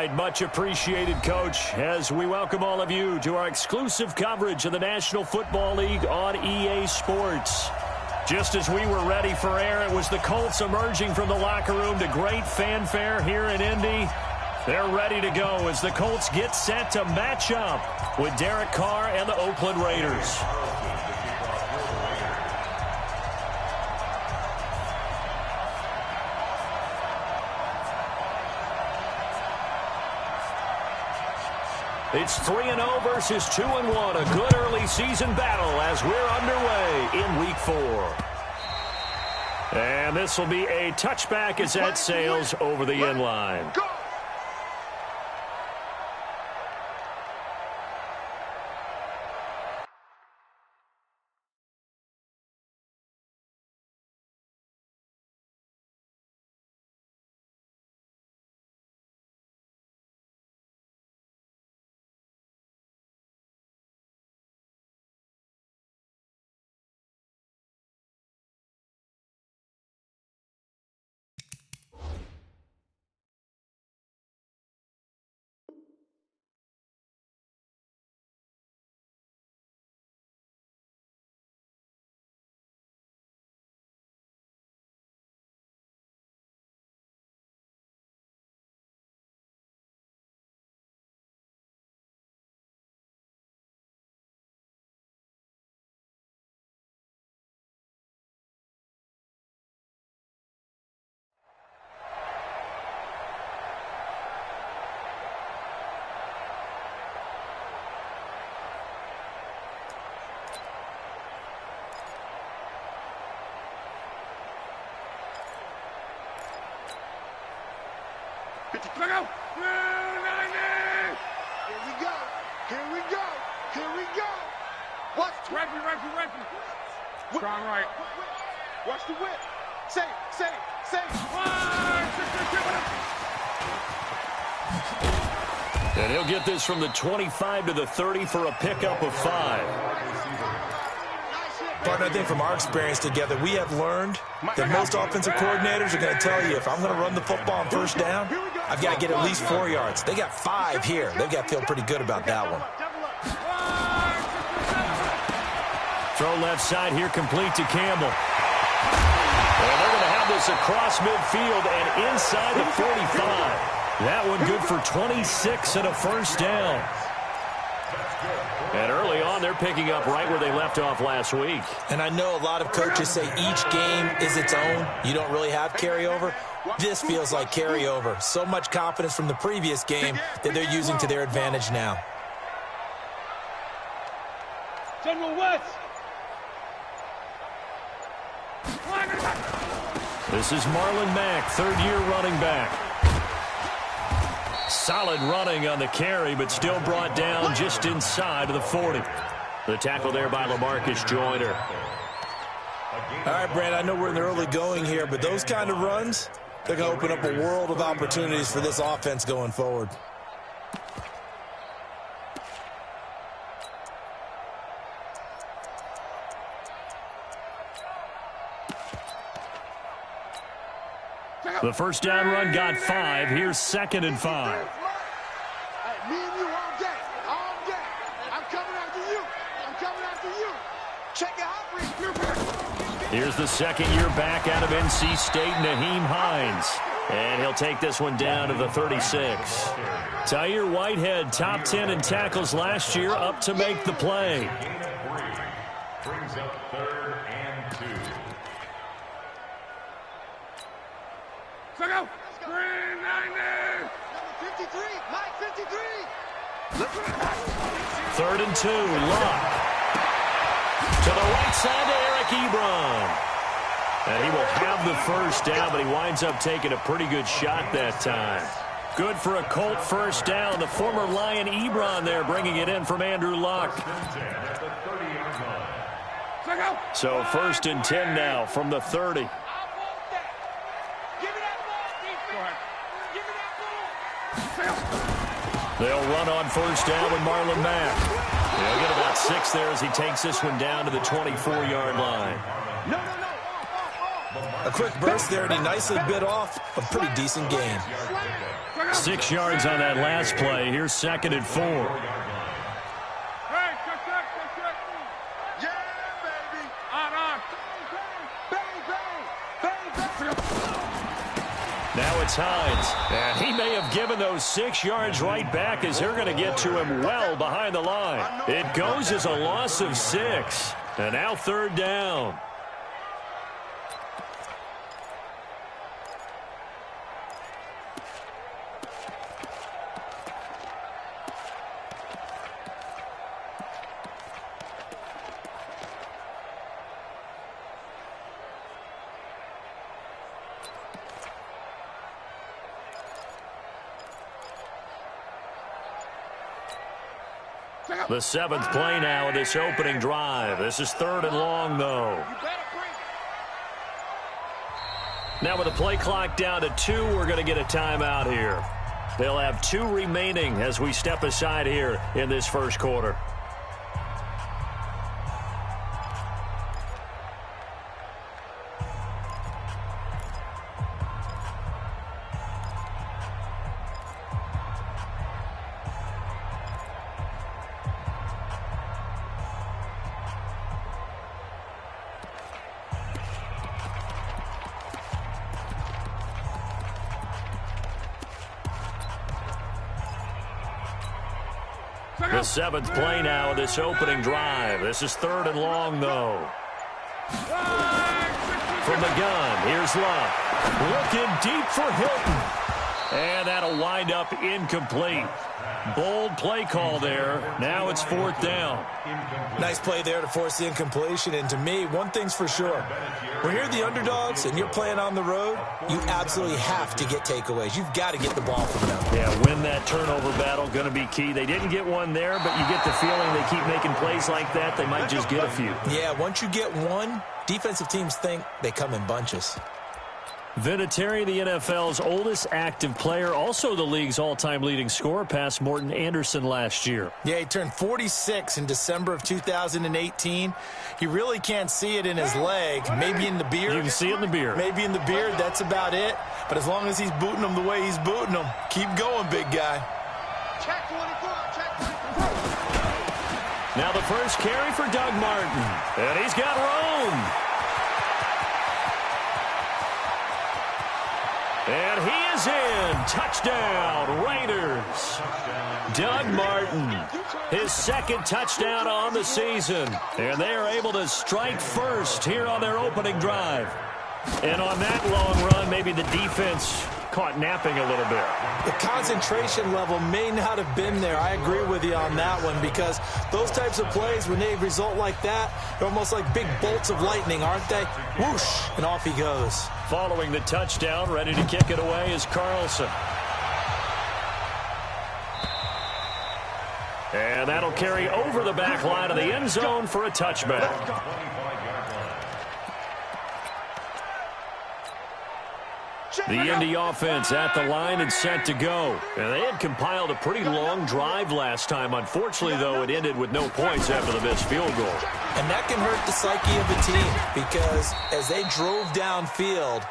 right, much appreciated, Coach, as we welcome all of you to our exclusive coverage of the National Football League on EA Sports. Just as we were ready for air, it was the Colts emerging from the locker room to great fanfare here in Indy. They're ready to go as the Colts get set to match up with Derek Carr and the Oakland Raiders. It's 3-0 versus 2-1, a good early season battle as we're underway in Week 4. And this will be a touchback as that sails over the end line. Here we go. Here we go. Here we go. Watch. Right. Strong right. Watch the whip. Say. And he'll get this from the 25 to the 30 for a pickup of 5. Partner, I think from our experience together, we have learned that most offensive coordinators are going to tell you, if I'm going to run the football on first down, I've got to get at least 4 yards. They got 5 here. They've got to feel pretty good about that one. Throw left side here, complete to Campbell. And they're going to have this across midfield and inside the 45. That one good for 26 and a first down. And early on, they're picking up right where they left off last week. And I know a lot of coaches say each game is its own. You don't really have carryover. This feels like carryover. So much confidence from the previous game that they're using to their advantage now. General West. This is Marlon Mack, third-year running back. Solid running on the carry, but still brought down just inside of the 40. The tackle there by LaMarcus Joyner. All right, Brand, I know we're in the early going here, but those kind of runs, they're going to open up a world of opportunities for this offense going forward. The first down run got 5. Here's 2nd and 5. Me and you all day. I'm coming after you. Check it out. Here's the second-year back out of NC State, Naheem Hines. And he'll take this one down to the 36. Tyre Whitehead, top 10 in tackles last year, up to make the play. Brings up 3rd and 2. Go. 53. Mike 53. 3rd and 2. Luck. To the right side to Eric Ebron. And he will have the first down, but he winds up taking a pretty good shot that time. Good for a Colt first down. The former Lion Ebron there bringing it in from Andrew Luck. So 1st and 10 now from the 30. They'll run on first down with Marlon Mack. He'll get about 6 there as he takes this one down to the 24-yard line. No. A quick burst there, and he nicely bit off a pretty decent gain. 6 yards on that last play. Here's 2nd and 4. Yeah, baby. Now it's Hines. And he may have given those 6 yards right back as they're going to get to him well behind the line. It goes as a loss of 6. And now 3rd down. The 7th play now of this opening drive. This is 3rd and long, though. Now with the play clock down to 2, we're going to get a timeout here. They'll have 2 remaining as we step aside here in this first quarter. The 7th play now of this opening drive. This is 3rd and long, though. From the gun, here's Love. Looking deep for Hilton. And that'll wind up incomplete. Bold play call there. Now it's 4th down. Nice play there to force the incompletion. And to me, one thing's for sure. When you're the underdogs and you're playing on the road, you absolutely have to get takeaways. You've got to get the ball from them. Yeah, win that turnover battle, going to be key. They didn't get one there, but you get the feeling they keep making plays like that, they might just get a few. Yeah, once you get one, defensive teams think they come in bunches. Vinatieri, the NFL's oldest active player, also the league's all-time leading scorer, past Morton Anderson last year. Yeah, he turned 46 in December of 2018. He really can't see it in his leg, maybe in the beard. You can see it in the beard. Maybe in the beard, that's about it. But as long as he's booting them the way he's booting them, keep going, big guy. Check 24, check 24. Now the first carry for Doug Martin. And he's got room. And he is in. Touchdown, Raiders. Doug Martin, his 2nd touchdown on the season. And they are able to strike first here on their opening drive. And on that long run, maybe the defense caught napping a little bit. The concentration level may not have been there. I agree with you on that one, because those types of plays, when they result like that, they're almost like big bolts of lightning, aren't they? Whoosh, and off he goes. Following the touchdown, ready to kick it away is Carlson. And that'll carry over the back line of the end zone for a touchback. The Indy offense at the line and set to go. And they had compiled a pretty long drive last time. Unfortunately, though, it ended with no points after the missed field goal. And that can hurt the psyche of a team, because as they drove downfield,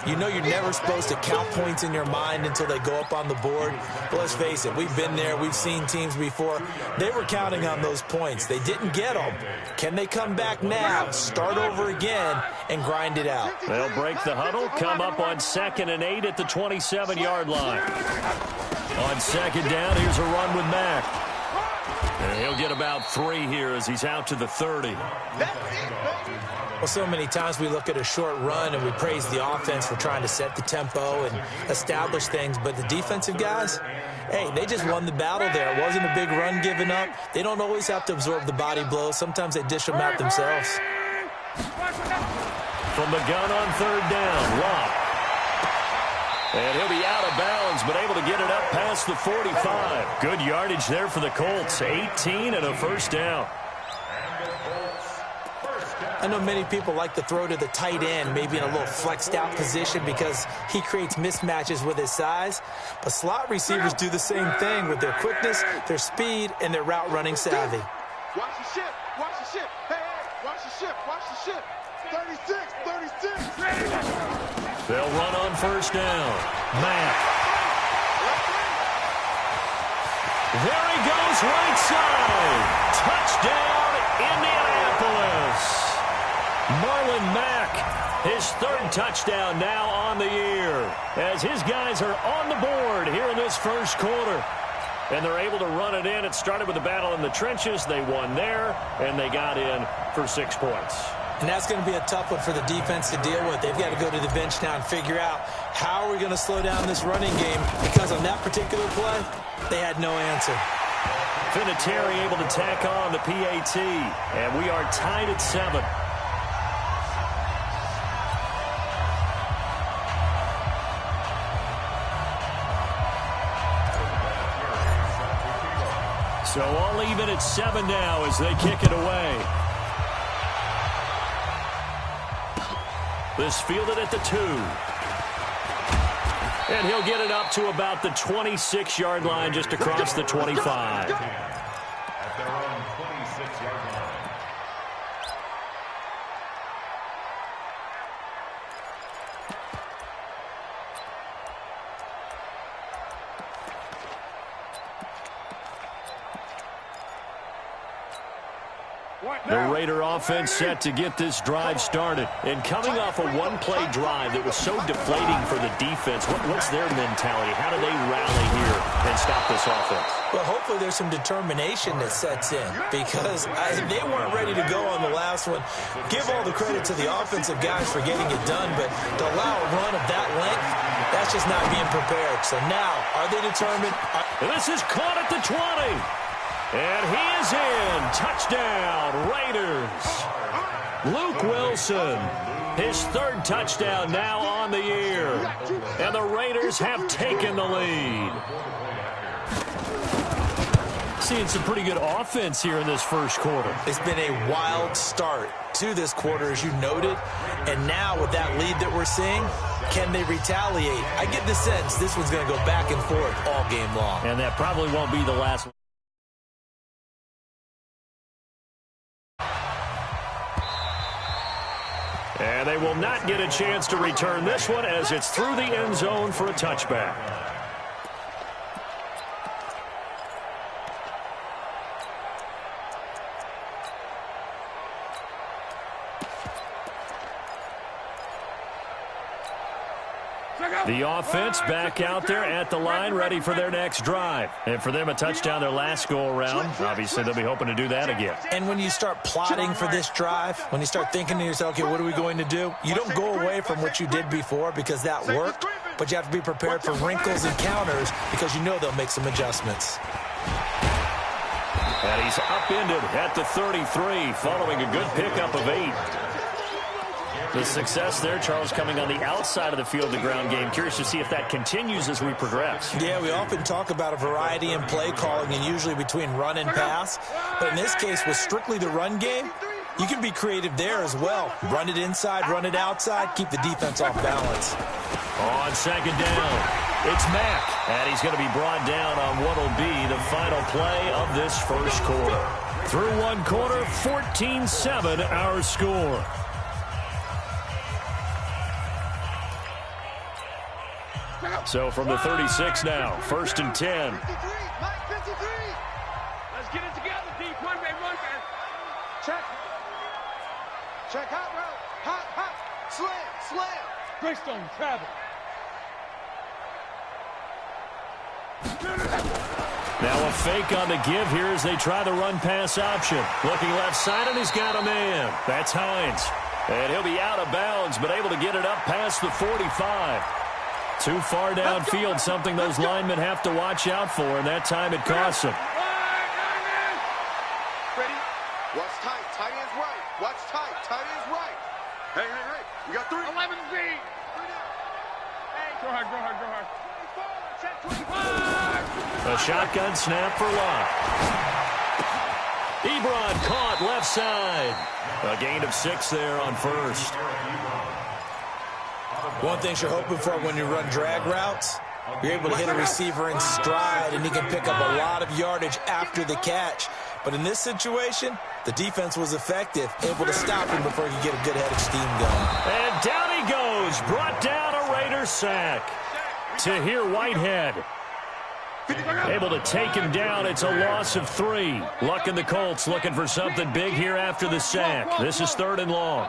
you know you're never supposed to count points in your mind until they go up on the board. But let's face it, we've been there. We've seen teams before. They were counting on those points. They didn't get them. Can they come back now, start over again, and grind it out? They'll break the huddle, come up on 2nd and 8 at the 27-yard line. On 2nd down, here's a run with Mack. And he'll get about 3 here as he's out to the 30. Well, so many times we look at a short run and we praise the offense for trying to set the tempo and establish things, but the defensive guys, hey, they just won the battle there. It wasn't a big run given up. They don't always have to absorb the body blows. Sometimes they dish them out themselves. From the gun on 3rd down, Locke. And he'll be out of bounds, but able to get it up past the 45. Good yardage there for the Colts. 18 and a first down. I know many people like to throw to the tight end, maybe in a little flexed out position, because he creates mismatches with his size. But slot receivers do the same thing with their quickness, their speed, and their route running savvy. Watch the ship. Watch the ship. Hey, hey, watch the ship. shift. Watch the shift. 36, 36. They'll run on first down. Mack. There he goes, right side. Touchdown, Indianapolis. Marlon Mack, his third touchdown now on the year, as his guys are on the board here in this first quarter. And they're able to run it in. It started with a battle in the trenches. They won there, and they got in for 6 points. And that's going to be a tough one for the defense to deal with. They've got to go to the bench now and figure out how are we going to slow down this running game, because on that particular play, they had no answer. Vinatieri able to tack on the PAT, and we are tied at 7. So all even at 7 now as they kick it away. This fielded at the 2. And he'll get it up to about the 26-yard line, just across the 25. At their own 26-yard line. The Raider offense set to get this drive started. And coming off a one-play drive that was so deflating for the defense, what's their mentality? How do they rally here and stop this offense? Well, hopefully there's some determination that sets in, because they weren't ready to go on the last one. Give all the credit to the offensive guys for getting it done, but to allow a run of that length, that's just not being prepared. So now, are they determined? This is caught at the 20. And he is in. Touchdown, Raiders. Luke Wilson, his third touchdown now on the year. And the Raiders have taken the lead. Seeing some pretty good offense here in this first quarter. It's been a wild start to this quarter, as you noted. And now with that lead that we're seeing, can they retaliate? I get the sense this one's going to go back and forth all game long. And that probably won't be the last one. And they will not get a chance to return this one, as it's through the end zone for a touchback. The offense back out there at the line, ready for their next drive. And for them, a touchdown their last go-around. Obviously, they'll be hoping to do that again. And when you start plotting for this drive, when you start thinking to yourself, okay, what are we going to do? You don't go away from what you did before because that worked, but you have to be prepared for wrinkles and counters because you know they'll make some adjustments. And he's upended at the 33, following a good pickup of 8. The success there, Charles, coming on the outside of the field, the ground game. Curious to see if that continues as we progress. Yeah, we often talk about a variety in play calling and usually between run and pass. But in this case, with strictly the run game, you can be creative there as well. Run it inside, run it outside, keep the defense off balance. On second down, it's Mack. And he's going to be brought down on what will be the final play of this first quarter. Through one quarter, 14-7 our score. So from the 36 now, 1st and 10. Let's get it together, deep. One man. Check. Check, hot route. Hot. Slam. Greystone, travel. Now a fake on the give here as they try the run-pass option. Looking left side, and he's got a man. That's Hines. And he'll be out of bounds, but able to get it up past the 45. Too far downfield, something those linemen have to watch out for, and that time it costs them. Ready? Watch tight. Tight end's right. Watch tight. Tight end's right. Hey. You got 3. 11 Z. Go hard. Check 25. A shotgun snap for Locke. Ebron caught left side. A gain of 6 there on first. One thing you're hoping for when you run drag routes, you're able to hit a receiver in stride, and he can pick up a lot of yardage after the catch. But in this situation, the defense was effective, able to stop him before he could get a good head of steam going. And down he goes. Brought down a Raider sack. To here, Whitehead. Able to take him down. It's a loss of 3. Luck in the Colts looking for something big here after the sack. This is 3rd and long.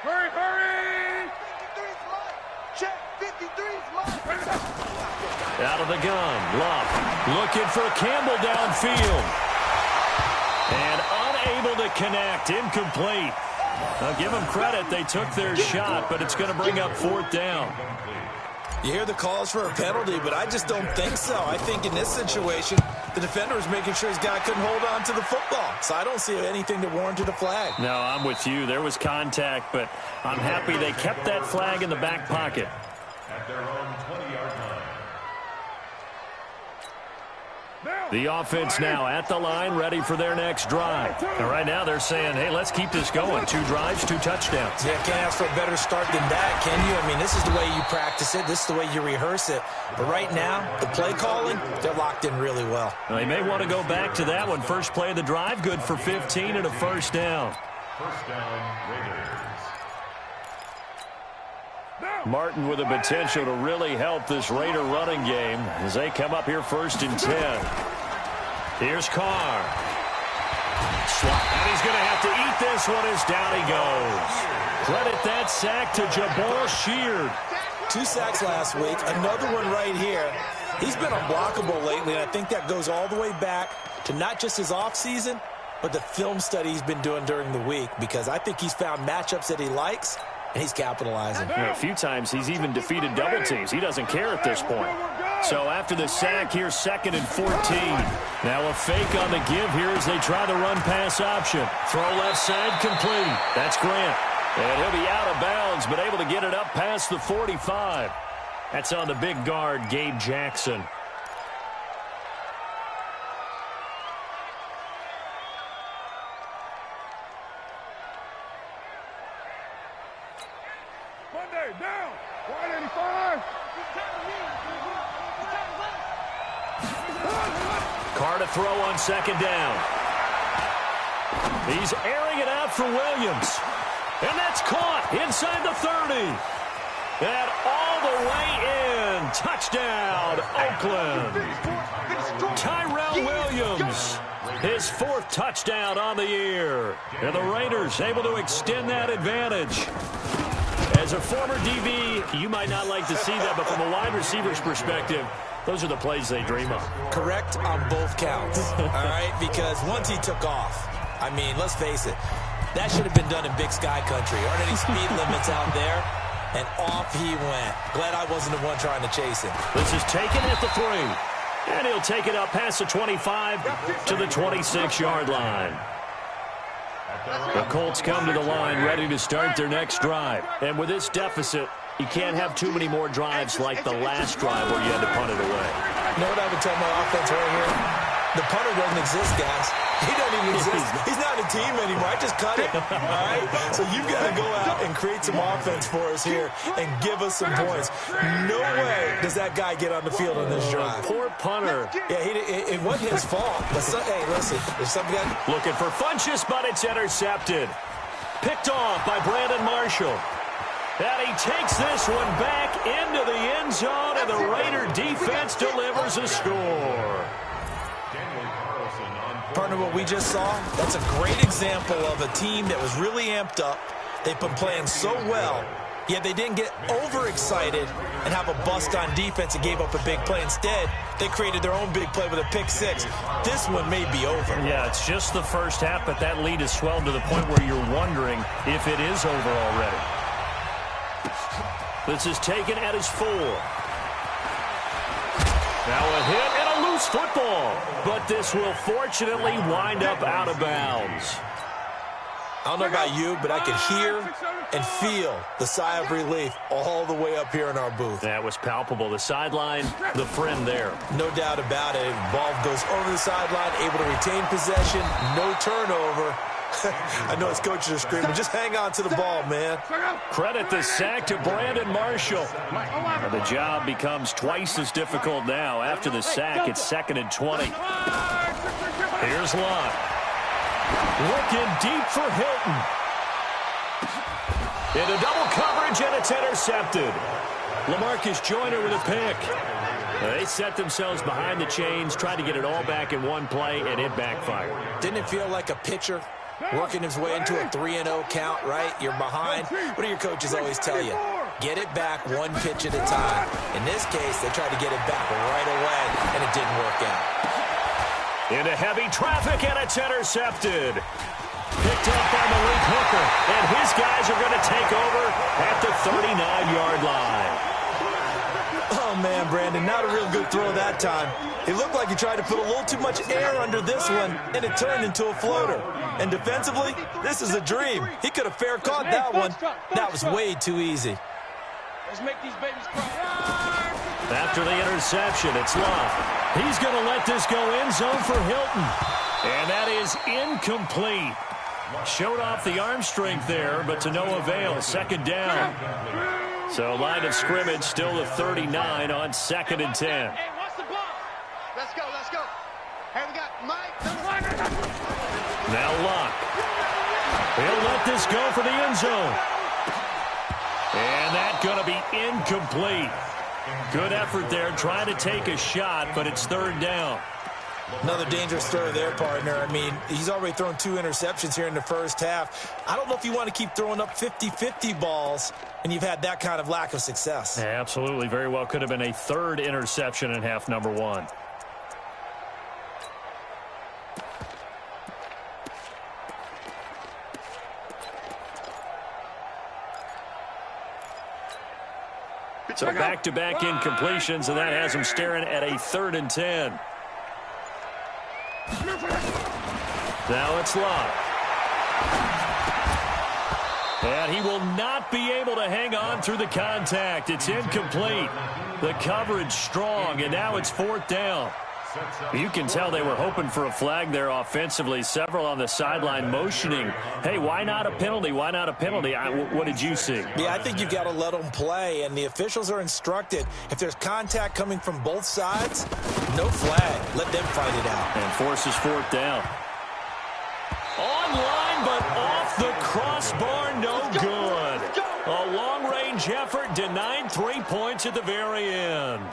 Hurry, hurry! Check, 53's mine. Out of the gun. Luck looking for Campbell downfield. And unable to connect. Incomplete. I'll give them credit. They took their shot, but it's going to bring up 4th down. You hear the calls for a penalty, but I just don't think so. I think in this situation, the defender was making sure his guy couldn't hold on to the football. So I don't see anything that warranted a flag. No, I'm with you. There was contact, but I'm happy they kept that flag in the back pocket. At their own 20-yard line. The offense now at the line, ready for their next drive. And right now they're saying, hey, let's keep this going. 2 drives, 2 touchdowns. Yeah, can't ask for a better start than that, can you? I mean, this is the way you practice it. This is the way you rehearse it. But right now, the play calling, they're locked in really well. Well, they may want to go back to that one. First play of the drive, good for 15 and a first down. First down, Raiders. Martin with the potential to really help this Raider running game as they come up here 1st and 10. Here's Carr. And he's going to have to eat this one as down he goes. Credit that sack to Jabal Sheard. 2 sacks last week, another one right here. He's been unblockable lately, and I think that goes all the way back to not just his offseason, but the film study he's been doing during the week, because I think he's found matchups that he likes, and he's capitalizing. You know, a few times he's even defeated double teams. He doesn't care at this point. So after the sack, here's 2nd and 14. Now a fake on the give here as they try the run-pass option. Throw left side complete. That's Grant. And he'll be out of bounds, but able to get it up past the 45. That's on the big guard, Gabe Jackson. Monday, down! 185! Carr to throw on 2nd down. He's airing it out for Williams. And that's caught inside the 30. And all the way in. Touchdown, Oakland. Tyrell Williams. His 4th touchdown on the year. And the Raiders able to extend that advantage. As a former DB, you might not like to see that, but from a wide receiver's perspective, those are the plays they dream of. Correct on both counts, all right? Because once he took off, I mean, let's face it, that should have been done in Big Sky country. Aren't any speed limits out there? And off he went. Glad I wasn't the one trying to chase him. This is taken at the 3. And he'll take it up past the 25 to the 26-yard line. The Colts come to the line ready to start their next drive. And with this deficit, you can't have too many more drives like the last drive where you had to punt it away. You know what I would tell my offense right here? The punter doesn't exist, guys. He doesn't even exist. He's not a team anymore. I just cut it, all right? So you've got to go out and create some offense for us here and give us some points. No way does that guy get on the field on this drive. Poor punter. Yeah, it wasn't his fault. But hey, listen, if somebody got... Looking for Funchess, but it's intercepted. Picked off by Brandon Marshall. And he takes this one back into the end zone, and the Raider defense delivers a score. Partner, what we just saw, that's a great example of a team that was really amped up. They've been playing so well, yet they didn't get overexcited and have a bust on defense and gave up a big play. Instead, they created their own big play with a pick 6. This one may be over. Yeah, it's just the first half, but that lead has swelled to the point where you're wondering if it is over already. This is taken at his 4. Now a hit and a loose football, but this will fortunately wind up out of bounds. I don't know about you, but I could hear and feel the sigh of relief all the way up here in our booth. That was palpable. The sideline, the friend there. No doubt about it. Ball goes over the sideline, able to retain possession, no turnover. I know his coaches are screaming, just hang on to the ball, man. Credit the sack to Brandon Marshall. And the job becomes twice as difficult now. After the sack, it's 2nd and 20. Here's Locke. Looking deep for Hilton. Into double coverage, and it's intercepted. LaMarcus Joyner with a pick. They set themselves behind the chains, tried to get it all back in one play, and it backfired. Didn't it feel like a pitcher working his way into a 3-0 count, right? You're behind. What do your coaches always tell you? Get it back one pitch at a time. In this case, they tried to get it back right away, and it didn't work out. Into heavy traffic, and it's intercepted. Picked up by Malik Hooker, and his guys are going to take over at the 39-yard line. Oh, man, Brandon, not a real good throw that time. It looked like he tried to put a little too much air under this one, and it turned into a floater. And defensively, this is a dream. He could have fair caught that one. That was way too easy. Let's make these babies cry. After the interception, it's Locke. He's going to let this go end zone for Hilton. And that is incomplete. Showed off the arm strength there, but to no avail. Second down. So line of scrimmage still the 39 on 2nd and 10. Hey, what's the ball? Let's go, let's go. Hey, we got Mike. Now Locke. He'll let this go for the end zone. And that's going to be incomplete. Good effort there, trying to take a shot, but it's 3rd down. Another dangerous throw there, partner. I mean, he's already thrown 2 interceptions here in the first half. I don't know if you want to keep throwing up 50-50 balls, and you've had that kind of lack of success. Yeah, absolutely. Very well could have been a 3rd interception in half number 1. So back-to-back incompletions, and that has him staring at a 3rd and 10. Now it's Locke. And he will not be able to hang on through the contact. It's incomplete. The coverage strong, and now it's 4th down. You can tell they were hoping for a flag there offensively. Several on the sideline motioning, hey, why not a penalty? Why not a penalty? What did you see? Yeah, I think you've got to let them play, and the officials are instructed. If there's contact coming from both sides, no flag. Let them fight it out. And forces 4th down. Online, but off the crossbar, no good. A long-range effort denied 3 points at the very end.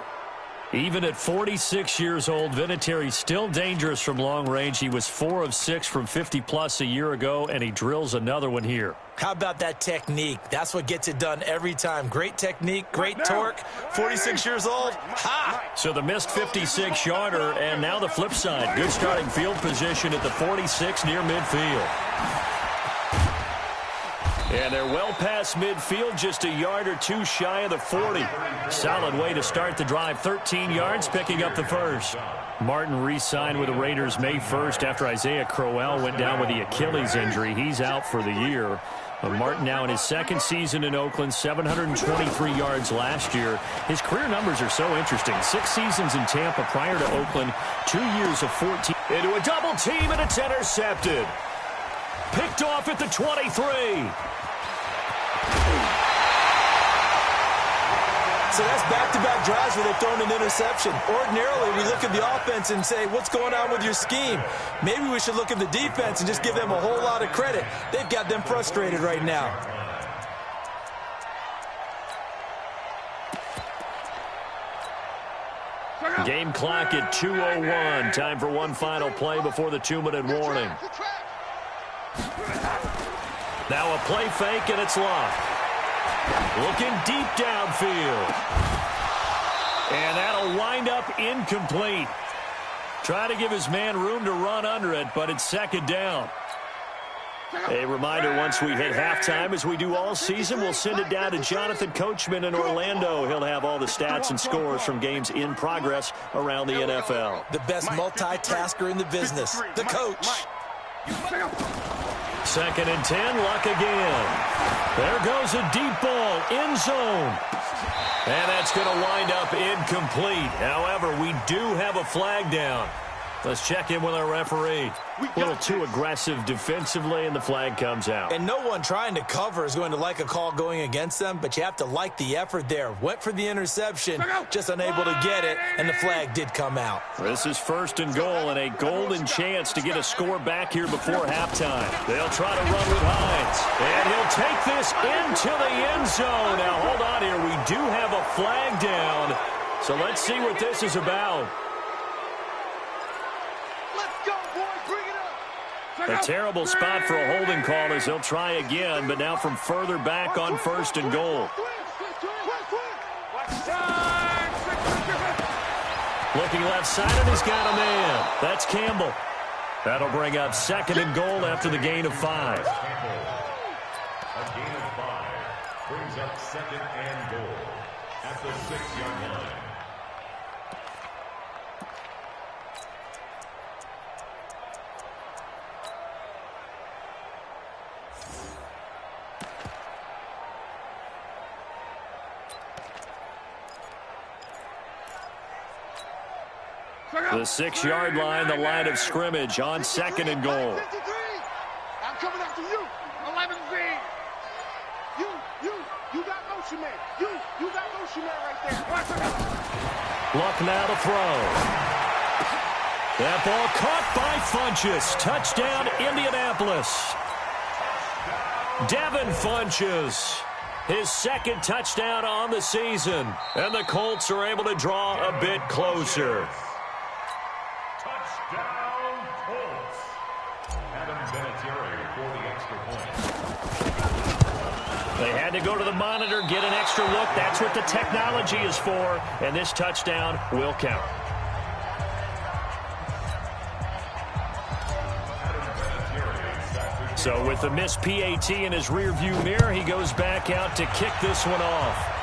Even at 46 years old, Vinatieri's still dangerous from long range. He was 4 of 6 from 50-plus a year ago, and he drills another one here. How about that technique? That's what gets it done every time. Great technique, great torque. 46 years old. Ha! So the missed 56-yarder, and now the flip side. Good starting field position at the 46 near midfield. And they're well past midfield, just a yard or 2 shy of the 40. Solid way to start the drive. 13 yards, picking up the first. Martin re-signed with the Raiders May 1st after Isaiah Crowell went down with the Achilles injury. He's out for the year. Martin now in his 2nd season in Oakland, 723 yards last year. His career numbers are so interesting. 6 seasons in Tampa prior to Oakland, 2 years of 14. Into a double team, and it's intercepted. Picked off at the 23. So that's back-to-back drives where they've thrown an interception. Ordinarily, we look at the offense and say, what's going on with your scheme? Maybe we should look at the defense and just give them a whole lot of credit. They've got them frustrated right now. Game clock at 2:01. Time for one final play before the 2-minute warning. Now a play fake, and it's Locke. Looking deep downfield. And that'll wind up incomplete. Try to give his man room to run under it, but it's 2nd down. A reminder, once we hit halftime, as we do all season, we'll send it down to Jonathan Coachman in Orlando. He'll have all the stats and scores from games in progress around the NFL. The best multitasker in the business, the coach. 2nd and 10, Luck again. There goes a deep ball, end zone. And that's going to wind up incomplete. However, we do have a flag down. Let's check in with our referee. A little too aggressive defensively, and the flag comes out. And no one trying to cover is going to like a call going against them, but you have to like the effort there. Went for the interception, just unable to get it, and the flag did come out. This is 1st and goal, and a golden chance to get a score back here before halftime. They'll try to run with Hines, and he'll take this into the end zone. Now, hold on here. We do have a flag down, so let's see what this is about. A terrible spot for a holding call as they'll try again, but now from further back on 1st and goal. Looking left side, and he's got a man. That's Campbell. That'll bring up 2nd and goal after the gain of 5. A gain of 5 brings up 2nd and goal at the 6-yard line. The 6-yard line, the line of scrimmage on 2nd and goal. I'm coming after you. 11Z. You got motion man. You got motion man right there. Luck now to throw. That ball caught by Funchess. Touchdown, Indianapolis. Devin Funchess. His 2nd touchdown on the season. And the Colts are able to draw a bit closer. Touchdown, Colts. Adam Vinatieri for the extra point. They had to go to the monitor, get an extra look. That's what the technology is for. And this touchdown will count. So with the missed PAT in his rearview mirror, he goes back out to kick this one off.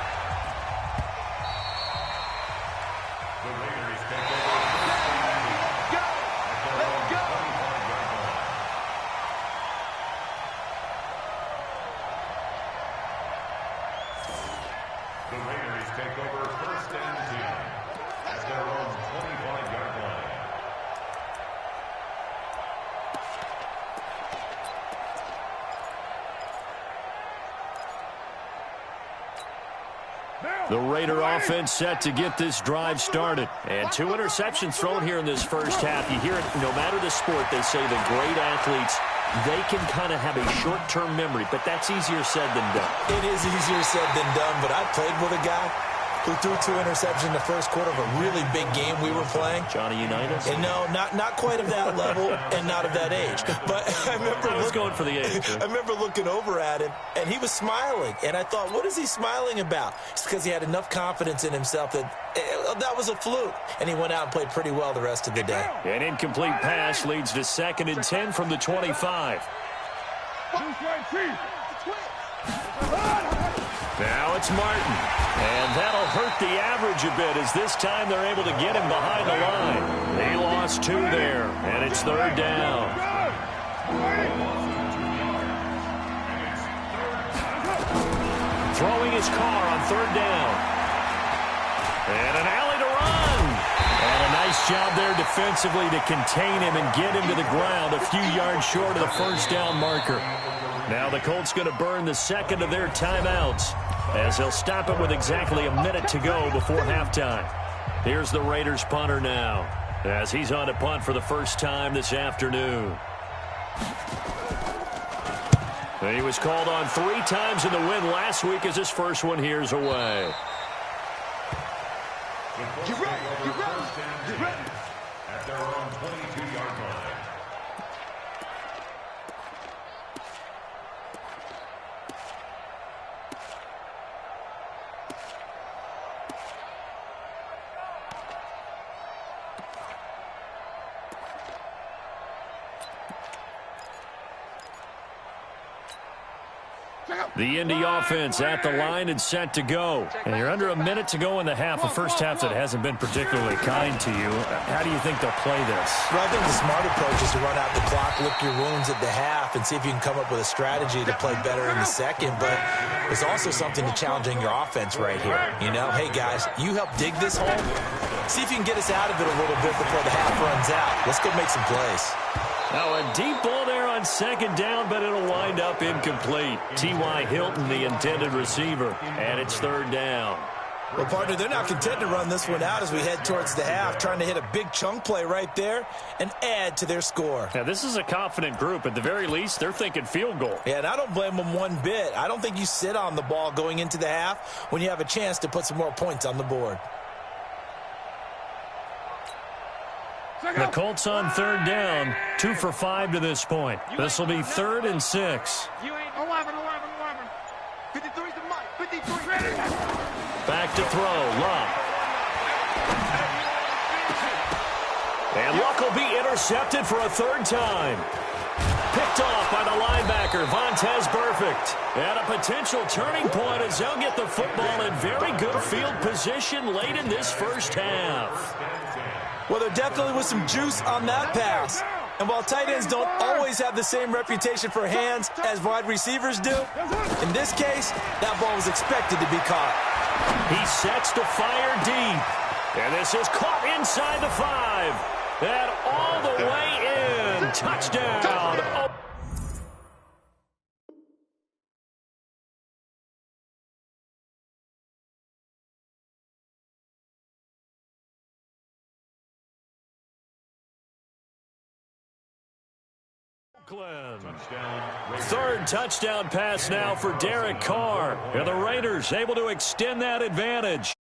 The Raider offense set to get this drive started. And 2 interceptions thrown here in this first half. You hear it, no matter the sport, they say the great athletes, they can kind of have a short-term memory, but that's easier said than done. It is easier said than done, but I played with a guy who threw 2 interceptions in the first quarter of a really big game we were playing. Johnny Unitas? And no, not quite of that level and not of that age. But I remember going for the age. I remember looking over at him, and he was smiling. And I thought, what is he smiling about? It's because he had enough confidence in himself that that was a fluke. And he went out and played pretty well the rest of the day. An incomplete pass leads to 2nd and 10 from the 25. Now it's Martin. And that'll hurt the average a bit as this time they're able to get him behind the line. They lost 2 there, and it's 3rd down. Throwing his car on 3rd down. And an alley to run. And a nice job there defensively to contain him and get him to the ground a few yards short of the 1st down marker. Now the Colts going to burn the 2nd of their timeouts as they'll stop it with exactly a minute to go before halftime. Here's the Raiders punter now as he's on to punt for the first time this afternoon. And he was called on 3 times in the win last week as his first one here's away. Get ready. At their own 22-yard line. The Indy offense at the line and set to go. And you're under a minute to go in the half, a first half that hasn't been particularly kind to you. How do you think they'll play this? Well, I think the smart approach is to run out the clock, lick your wounds at the half, and see if you can come up with a strategy to play better in the second. But there's also something to challenging your offense right here. You know, hey, guys, you help dig this hole. See if you can get us out of it a little bit before the half runs out. Let's go make some plays. Now a deep ball there on second down, but it'll wind up incomplete. T.Y. Hilton, the intended receiver, and it's third down. Well, partner, they're not content to run this one out as we head towards the half, trying to hit a big chunk play right there and add to their score. Now, this is a confident group. At the very least, they're thinking field goal. Yeah, and I don't blame them one bit. I don't think you sit on the ball going into the half when you have a chance to put some more points on the board. The Colts on third down, 2 for 5 to this point. This will be 3rd and 6. 53's the mic. 53. Back to throw, Luck. And Luck will be intercepted for a 3rd time. Picked off by the linebacker, Vontaze Burfict. And a potential turning point as they'll get the football in very good field position late in this first half. Well, there definitely was some juice on that pass. And while tight ends don't always have the same reputation for hands as wide receivers do, in this case, that ball was expected to be caught. He sets to fire deep. And this is caught inside the 5. And all the way in. Touchdown. Oh. Third touchdown pass now for Derek Carr. And the Raiders able to extend that advantage.